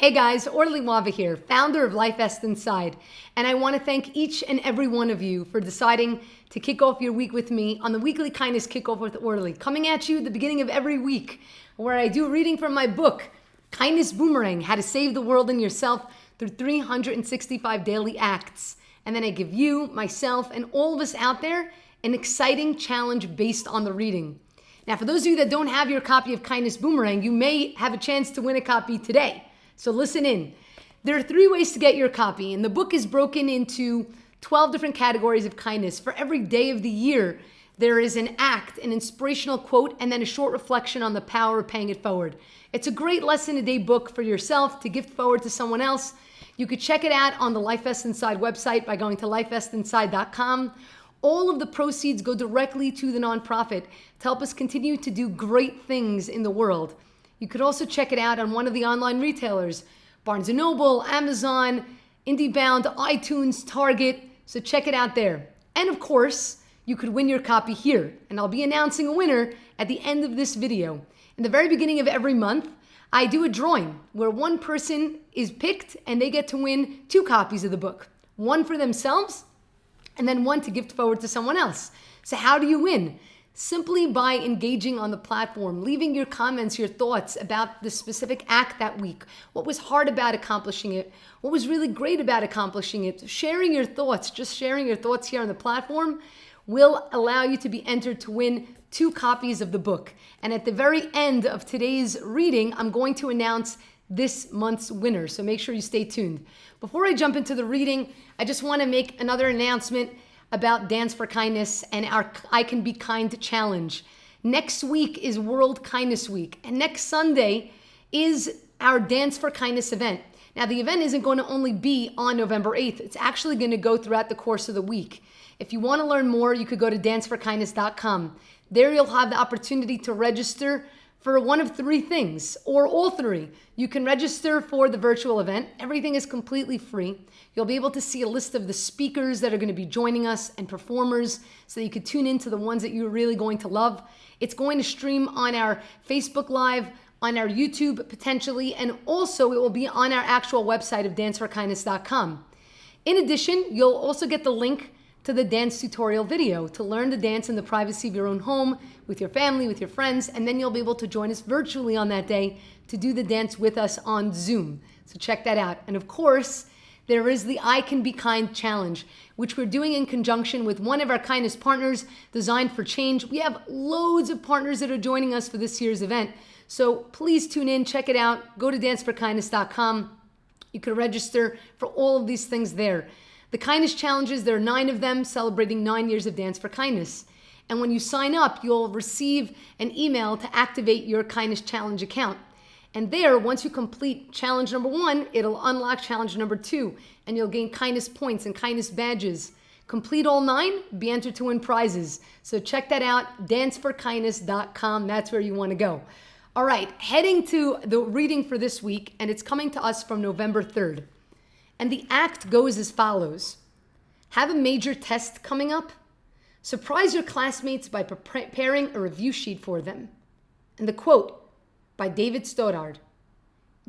Hey guys, Orly here, founder of LifeVestInside, and I want to thank each and every one of you for deciding to kick off your week with me on the weekly Kindness Kickoff with Orly, coming at you at the beginning of every week, where I do a reading from my book, Kindness Boomerang, How to Save the World and Yourself Through 365 Daily Acts. And then I give you, myself, and all of us out there an exciting challenge based on the reading. Now, for those of you that don't have your copy of Kindness Boomerang, you may have a chance to win a copy today. So listen in. There are 3 ways to get your copy, and the book is broken into 12 different categories of kindness. For every day of the year, there is an act, an inspirational quote, and then a short reflection on the power of paying it forward. It's a great lesson-a-day book for yourself to gift forward to someone else. You could check it out on the LifeVestInside website by going to LifeVestInside.com. All of the proceeds go directly to the nonprofit to help us continue to do great things in the world. You could also check it out on one of the online retailers, Barnes & Noble, Amazon, IndieBound, iTunes, Target. So check it out there. And of course, you could win your copy here. And I'll be announcing a winner at the end of this video. In the very beginning of every month, I do a drawing where one person is picked and they get to win 2 copies of the book. One for themselves and then one to gift forward to someone else. So how do you win? Simply by engaging on the platform, leaving your comments, your thoughts about the specific act that week, what was hard about accomplishing it, what was really great about accomplishing it, sharing your thoughts, just sharing your thoughts here on the platform will allow you to be entered to win 2 copies of the book. And at the very end of today's reading, I'm going to announce this month's winner, so make sure you stay tuned. Before I jump into the reading, I just want to make another announcement about Dance for Kindness and our I Can Be Kind challenge. Next week is World Kindness Week, and next Sunday is our Dance for Kindness event. Now, the event isn't going to only be on November 8th. It's actually going to go throughout the course of the week. If you want to learn more, you could go to danceforkindness.com. There you'll have the opportunity to register for one of 3 things, or all 3. You can register for the virtual event. Everything is completely free. You'll be able to see a list of the speakers that are going to be joining us and performers so that you could tune into the ones that you're really going to love. It's going to stream on our Facebook Live, on our YouTube potentially, and also it will be on our actual website of danceforkindness.com. In addition, you'll also get the link to the dance tutorial video to learn to dance in the privacy of your own home, with your family, with your friends, and then you'll be able to join us virtually on that day to do the dance with us on Zoom. So check that out. And of course, there is the I Can Be Kind challenge, which we're doing in conjunction with one of our kindness partners, Designed for Change. We have loads of partners that are joining us for this year's event. So please tune in, check it out, go to danceforkindness.com. You can register for all of these things there. The kindness challenges, there are 9 of them, celebrating 9 years of Dance for Kindness. And when you sign up, you'll receive an email to activate your kindness challenge account. And there, once you complete challenge number 1, it'll unlock challenge number 2, and you'll gain kindness points and kindness badges. Complete all 9, be entered to win prizes. So check that out, danceforkindness.com. That's where you want to go. All right, heading to the reading for this week, and it's coming to us from November 3rd. And the act goes as follows. Have a major test coming up? Surprise your classmates by preparing a review sheet for them. And the quote by David Stoddard,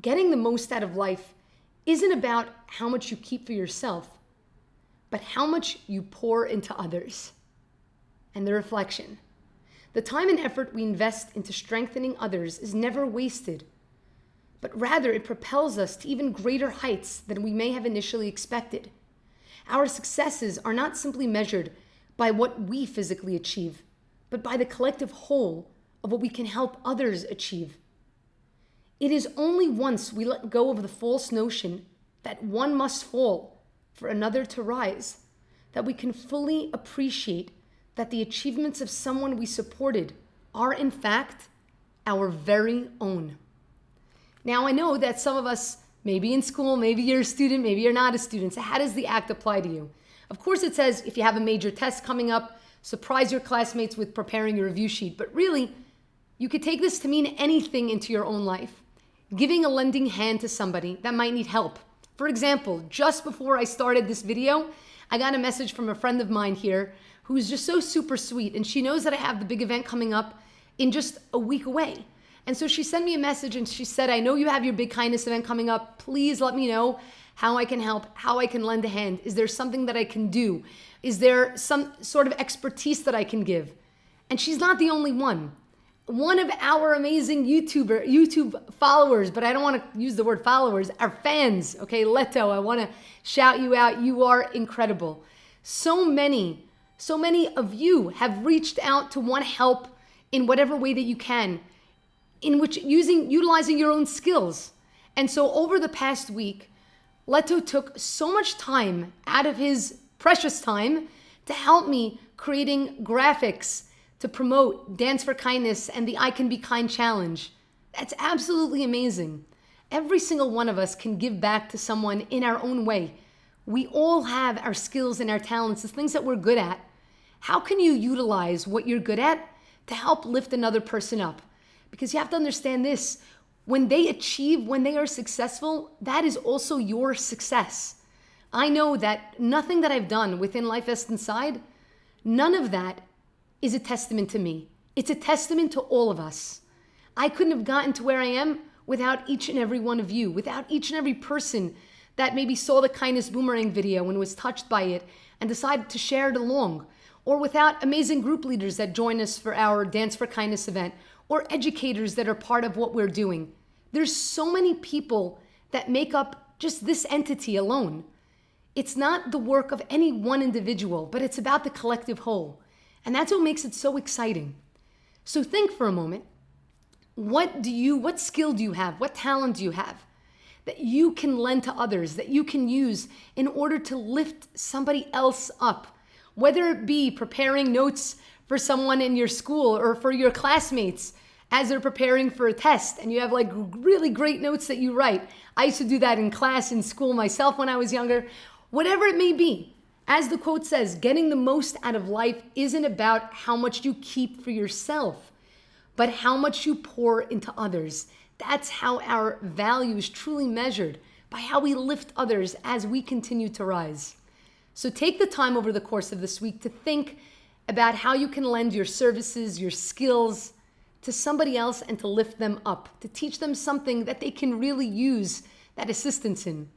getting the most out of life isn't about how much you keep for yourself, but how much you pour into others. And the reflection, the time and effort we invest into strengthening others is never wasted, but rather it propels us to even greater heights than we may have initially expected. Our successes are not simply measured by what we physically achieve, but by the collective whole of what we can help others achieve. It is only once we let go of the false notion that one must fall for another to rise that we can fully appreciate that the achievements of someone we supported are in fact our very own. Now, I know that some of us may be in school, maybe you're a student, maybe you're not a student. So how does the act apply to you? Of course, it says if you have a major test coming up, surprise your classmates with preparing your review sheet. But really, you could take this to mean anything into your own life. Giving a lending hand to somebody that might need help. For example, just before I started this video, I got a message from a friend of mine here who's just so super sweet. And she knows that I have the big event coming up in just a week away. And so she sent me a message and she said, I know you have your big kindness event coming up. Please let me know how I can help, how I can lend a hand. Is there something that I can do? Is there some sort of expertise that I can give? And she's not the only one. One of our amazing YouTube followers, but I don't want to use the word followers, our fans, okay, Leto, I want to shout you out. You are incredible. So many of you have reached out to want help in whatever way that you can, in which utilizing your own skills. And so over the past week, Leto took so much time out of his precious time to help me creating graphics to promote Dance for Kindness and the I Can Be Kind challenge. That's absolutely amazing. Every single one of us can give back to someone in our own way. We all have our skills and our talents, the things that we're good at. How can you utilize what you're good at to help lift another person up? Because you have to understand this, when they achieve, when they are successful, that is also your success. I know that nothing that I've done within LifeVestInside, none of that is a testament to me. It's a testament to all of us. I couldn't have gotten to where I am without each and every one of you, without each and every person that maybe saw the Kindness Boomerang video and was touched by it and decided to share it along, or without amazing group leaders that join us for our Dance for Kindness event, or educators that are part of what we're doing. There's so many people that make up just this entity alone. It's not the work of any one individual, but it's about the collective whole. And that's what makes it so exciting. So think for a moment, what skill do you have? What talent do you have that you can lend to others, that you can use in order to lift somebody else up? Whether it be preparing notes for someone in your school or for your classmates as they're preparing for a test and you have like really great notes that you write. I used to do that in class in school myself when I was younger. Whatever it may be. As the quote says, getting the most out of life isn't about how much you keep for yourself, but how much you pour into others. That's how our value is truly measured, by how we lift others as we continue to rise. So take the time over the course of this week to think about how you can lend your services, your skills to somebody else and to lift them up, to teach them something that they can really use that assistance in.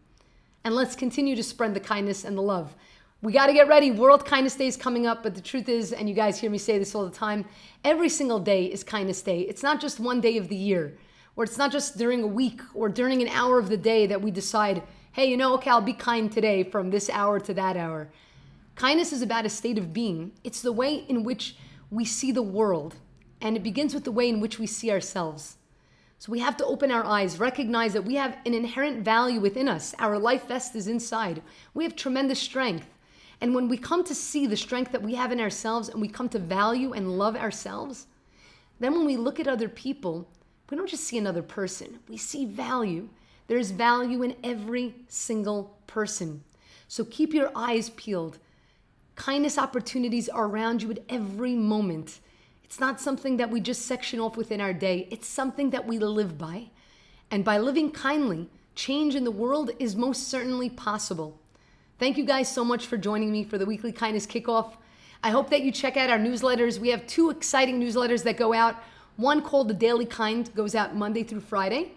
And let's continue to spread the kindness and the love. We got to get ready. World Kindness Day is coming up, but the truth is, and you guys hear me say this all the time, every single day is Kindness Day. It's not just one day of the year, or it's not just during a week or during an hour of the day that we decide, hey, okay, I'll be kind today from this hour to that hour. Kindness is about a state of being. It's the way in which we see the world, and it begins with the way in which we see ourselves. So we have to open our eyes, recognize that we have an inherent value within us. Our life vest is inside. We have tremendous strength. And when we come to see the strength that we have in ourselves and we come to value and love ourselves, then when we look at other people, we don't just see another person, we see value. There's value in every single person. So keep your eyes peeled. Kindness opportunities are around you at every moment. It's not something that we just section off within our day. It's something that we live by. And by living kindly, change in the world is most certainly possible. Thank you guys so much for joining me for the weekly Kindness Kickoff. I hope that you check out our newsletters. We have 2 exciting newsletters that go out. One called The Daily Kind goes out Monday through Friday.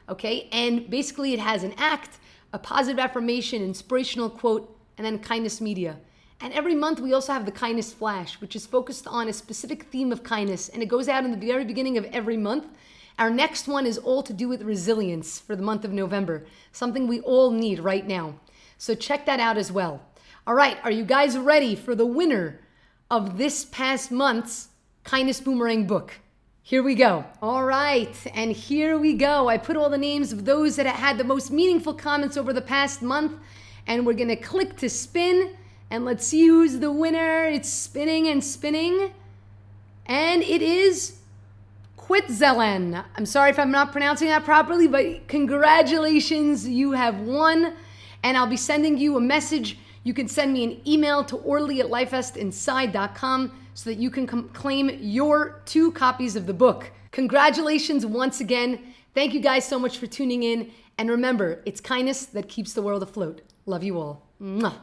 Okay, and basically it has an act, a positive affirmation, inspirational quote, and then kindness media. And every month we also have the Kindness Flash, which is focused on a specific theme of kindness, and it goes out in the very beginning of every month. Our next one is all to do with resilience for the month of November, something we all need right now. So check that out as well. All right, are you guys ready for the winner of this past month's Kindness Boomerang book? Here we go. All right, and here we go. I put all the names of those that had the most meaningful comments over the past month, and we're gonna click to spin, and let's see who's the winner. It's spinning and spinning, and it is Quitzelen. I'm sorry if I'm not pronouncing that properly, but congratulations, you have won. And I'll be sending you a message. You can send me an email to orly@lifevestinside.com so that you can claim your 2 copies of the book. Congratulations once again. Thank you guys so much for tuning in. And remember, it's kindness that keeps the world afloat. Love you all. Mwah.